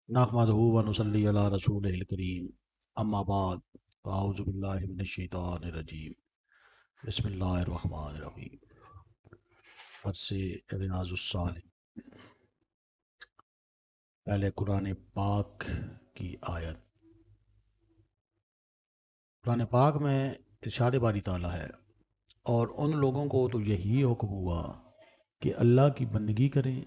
نحمدہ و نصلی علی رسولہ الکریم اما بعد فاعوذ باللہ من الشیطان الرجیم بسم اللہ الرحمن الرحیم درس ریاض الصالحین۔ پہلے قرآن پاک کی آیت۔ قرآن پاک میں ارشاد باری تعالیٰ ہے، اور ان لوگوں کو تو یہی حکم ہوا کہ اللہ کی بندگی کریں،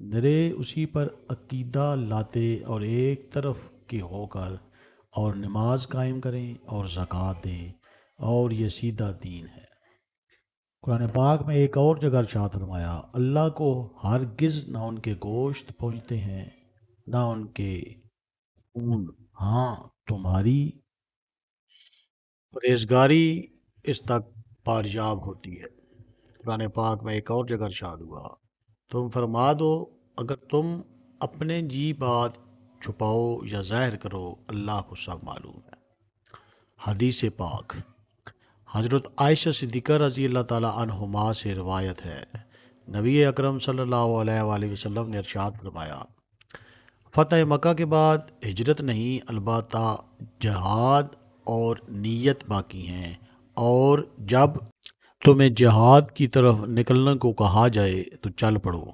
نرے اسی پر عقیدہ لاتے اور ایک طرف کے ہو کر، اور نماز قائم کریں اور زکوٰۃ دیں، اور یہ سیدھا دین ہے۔ قرآن پاک میں ایک اور جگہ ارشاد فرمایا، اللہ کو ہرگز نہ ان کے گوشت پہنچتے ہیں نہ ان کے خون، ہاں تمہاری پرہیزگاری اس تک پاریاب ہوتی ہے۔ قرآن پاک میں ایک اور جگہ ارشاد ہوا، تم فرما دو اگر تم اپنے جی بات چھپاؤ یا ظاہر کرو، اللہ کو سب معلوم ہے۔ حدیث پاک، حضرت عائشہ صدیقہ رضی اللہ تعالیٰ عنہما سے روایت ہے، نبی اکرم صلی اللہ علیہ وآلہ وسلم نے ارشاد فرمایا، فتح مکہ کے بعد ہجرت نہیں، البتہ جہاد اور نیت باقی ہیں، اور جب تمہیں جہاد کی طرف نکلنے کو کہا جائے تو چل پڑو۔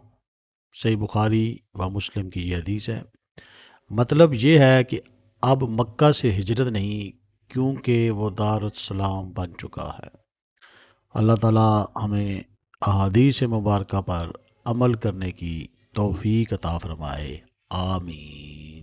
صحیح بخاری و مسلم کی یہ حدیث ہے۔ مطلب یہ ہے کہ اب مکہ سے ہجرت نہیں، کیونکہ وہ دارالسلام بن چکا ہے۔ اللہ تعالیٰ ہمیں احادیث مبارکہ پر عمل کرنے کی توفیق عطا فرمائے، آمین۔